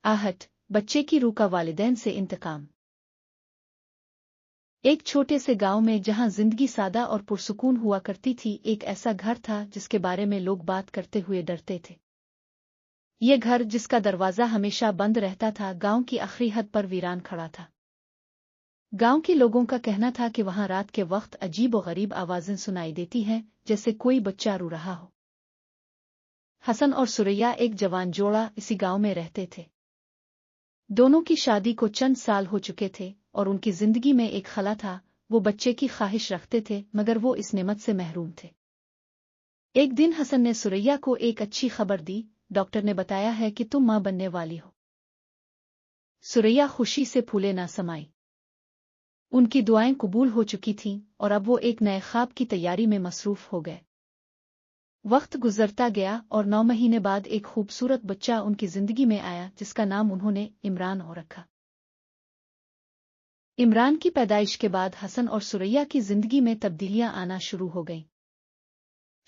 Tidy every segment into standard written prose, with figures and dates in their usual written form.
आहट, बच्चे की रूह का वालिदैन से इंतकाम। एक छोटे से गांव में जहां जिंदगी सादा और पुरसुकून हुआ करती थी, एक ऐसा घर था जिसके बारे में लोग बात करते हुए डरते थे। ये घर, जिसका दरवाजा हमेशा बंद रहता था, गांव की आखिरी हद पर वीरान खड़ा था। गांव के लोगों का कहना था कि वहां रात के वक्त अजीब और गरीब आवाजें सुनाई देती हैं, जैसे कोई बच्चा रो रहा हो। हसन और सुरैया एक जवान जोड़ा इसी गांव में रहते थे। दोनों की शादी को चंद साल हो चुके थे और उनकी जिंदगी में एक खला था। वो बच्चे की ख्वाहिश रखते थे, मगर वो इस नेमत से महरूम थे। एक दिन हसन ने सुरैया को एक अच्छी खबर दी। डॉक्टर ने बताया है कि तुम मां बनने वाली हो। सुरैया खुशी से फूले ना समाई। उनकी दुआएं कबूल हो चुकी थीं और अब वो एक नए ख्वाब की तैयारी में मसरूफ हो गए। वक्त गुजरता गया और 9 महीने बाद एक खूबसूरत बच्चा उनकी जिंदगी में आया, जिसका नाम उन्होंने इमरान रखा। इमरान की पैदाइश के बाद हसन और सुरैया की जिंदगी में तब्दीलियां आना शुरू हो गईं।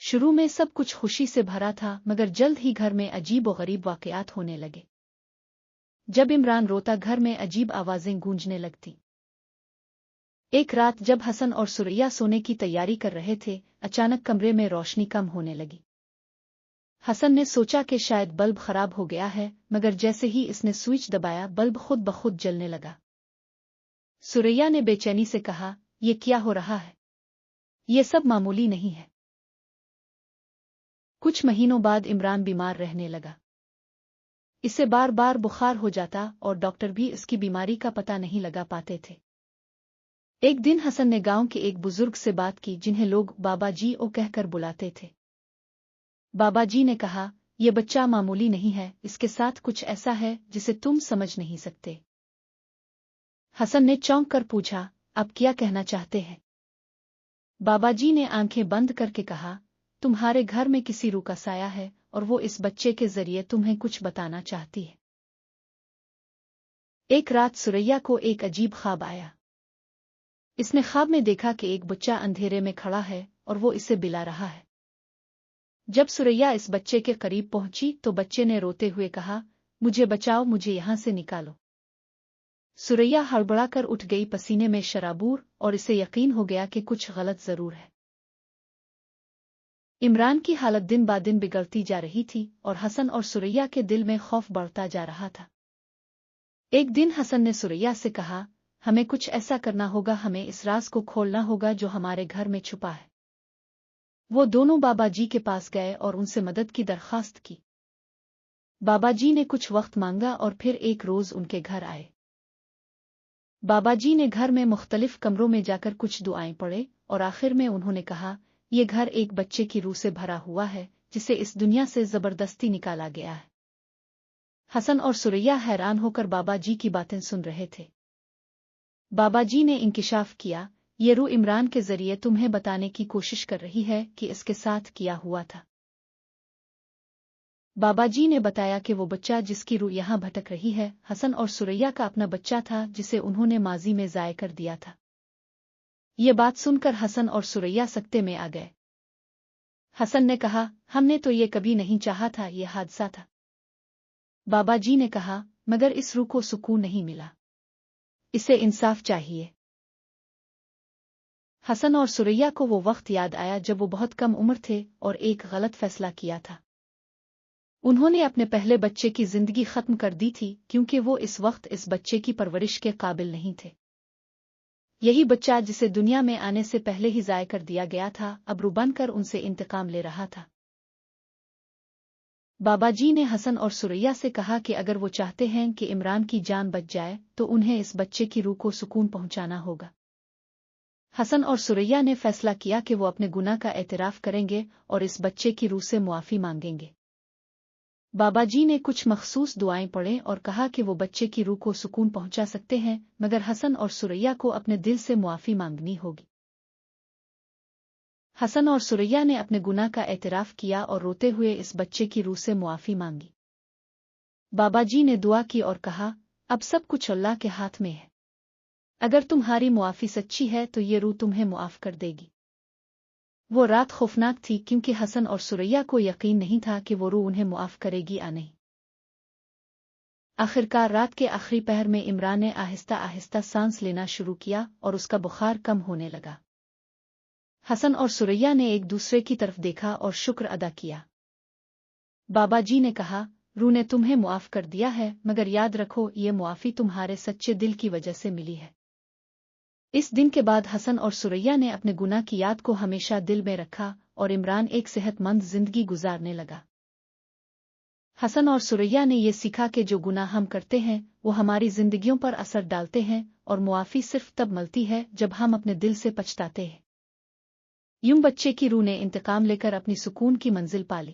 शुरू में सब कुछ खुशी से भरा था, मगर जल्द ही घर में अजीब और गरीब वाकयात होने लगे। जब इमरान रोता, घर में अजीब आवाजें गूंजने लगती। एक रात जब हसन और सुरैया सोने की तैयारी कर रहे थे, अचानक कमरे में रोशनी कम होने लगी। हसन ने सोचा कि शायद बल्ब खराब हो गया है, मगर जैसे ही इसने स्विच दबाया, बल्ब खुद ब खुद जलने लगा। सुरैया ने बेचैनी से कहा, ये क्या हो रहा है? ये सब मामूली नहीं है। कुछ महीनों बाद इमरान बीमार रहने लगा। इसे बार बार बुखार हो जाता और डॉक्टर भी इसकी बीमारी का पता नहीं लगा पाते थे। एक दिन हसन ने गांव के एक बुजुर्ग से बात की, जिन्हें लोग बाबा जी ओ कहकर बुलाते थे। बाबा जी ने कहा, यह बच्चा मामूली नहीं है, इसके साथ कुछ ऐसा है जिसे तुम समझ नहीं सकते। हसन ने चौंक कर पूछा, आप क्या कहना चाहते हैं? बाबा जी ने आंखें बंद करके कहा, तुम्हारे घर में किसी रूह का साया है और वो इस बच्चे के जरिए तुम्हें कुछ बताना चाहती है। एक रात सुरैया को एक अजीब ख्वाब आया। इसने ख्वाब में देखा कि एक बच्चा अंधेरे में खड़ा है और वो इसे बुला रहा है। जब सुरैया इस बच्चे के करीब पहुंची तो बच्चे ने रोते हुए कहा, मुझे बचाओ, मुझे यहां से निकालो। सुरैया हड़बड़ाकर उठ गई, पसीने में शराबूर, और इसे यकीन हो गया कि कुछ गलत जरूर है। इमरान की हालत दिन ब दिन बिगड़ती जा रही थी और हसन और सुरैया के दिल में खौफ बढ़ता जा रहा था। एक दिन हसन ने सुरैया से कहा, हमें कुछ ऐसा करना होगा, हमें इस राज को खोलना होगा जो हमारे घर में छुपा है। वो दोनों बाबा जी के पास गए और उनसे मदद की दरखास्त की। बाबा जी ने कुछ वक्त मांगा और फिर एक रोज उनके घर आए। बाबा जी ने घर में मुख्तलिफ कमरों में जाकर कुछ दुआएं पढ़े और आखिर में उन्होंने कहा, ये घर एक बच्चे की रूह से भरा हुआ है, जिसे इस दुनिया से जबरदस्ती निकाला गया है। हसन और सुरैया हैरान होकर बाबा जी की बातें सुन रहे थे। बाबा जी ने इंकिशाफ किया, ये रूह इमरान के जरिए तुम्हें बताने की कोशिश कर रही है कि इसके साथ किया हुआ था। बाबा जी ने बताया कि वो बच्चा जिसकी रूह यहाँ भटक रही है, हसन और सुरैया का अपना बच्चा था, जिसे उन्होंने माजी में ज़ाय कर दिया था। ये बात सुनकर हसन और सुरैया सकते में आ गए। हसन ने कहा, हमने तो ये कभी नहीं चाहा था, ये हादसा था। बाबा जी ने कहा, मगर इस रूह को सुकून नहीं मिला, इसे इंसाफ चाहिए। हसन और सुरैया को वो वक्त याद आया जब वो बहुत कम उम्र थे और एक गलत फैसला किया था। उन्होंने अपने पहले बच्चे की जिंदगी खत्म कर दी थी, क्योंकि वो इस वक्त इस बच्चे की परवरिश के काबिल नहीं थे। यही बच्चा, जिसे दुनिया में आने से पहले ही ज़ाय कर दिया गया था, अब रूह बनकर उनसे इंतकाम ले रहा था। बाबा जी ने हसन और सुरैया से कहा कि अगर वो चाहते हैं कि इमरान की जान बच जाए, तो उन्हें इस बच्चे की रूह को सुकून पहुंचाना होगा। हसन और सुरैया ने फैसला किया कि वो अपने गुनाह का एतराफ करेंगे और इस बच्चे की रूह से मुआफ़ी मांगेंगे। बाबा जी ने कुछ मखसूस दुआएं पढ़े और कहा कि वो बच्चे की रूह को सुकून पहुंचा सकते हैं, मगर हसन और सुरैया को अपने दिल से मुआफ़ी मांगनी होगी। हसन और सुरैया ने अपने गुनाह का एतराफ किया और रोते हुए इस बच्चे की रूह से मुआफ़ी मांगी। बाबा जी ने दुआ की और कहा, अब सब कुछ अल्लाह के हाथ में है। अगर तुम्हारी मुआफ़ी सच्ची है तो ये रूह तुम्हें मुआफ़ कर देगी। वो रात खौफनाक थी, क्योंकि हसन और सुरैया को यकीन नहीं था कि वो रूह उन्हें मुआफ़ करेगी या नहीं। آخرکار رات کے آخری پہر میں عمران نے آہستہ آہستہ سانس لینا شروع کیا اور اس کا بخار کم ہونے لگا۔ حسن اور سریا نے ایک دوسرے کی طرف دیکھا اور شکر ادا کیا۔ بابا جی نے کہا، روح نے تمہیں معاف کر دیا ہے، مگر یاد رکھو یہ معافی تمہارے سچے دل کی وجہ سے ملی ہے۔ اس دن کے بعد حسن اور سریا نے اپنے گناہ کی یاد کو ہمیشہ دل میں رکھا اور عمران ایک صحت مند زندگی گزارنے لگا۔ حسن اور سریا نے یہ سیکھا کہ جو گناہ ہم کرتے ہیں وہ ہماری زندگیوں پر اثر ڈالتے ہیں اور معافی صرف تب ملتی ہے جب ہم اپنے دل سے پچھتاتے ہیں۔ یوں بچے کی روح نے انتقام لے کر اپنی سکون کی منزل پالی۔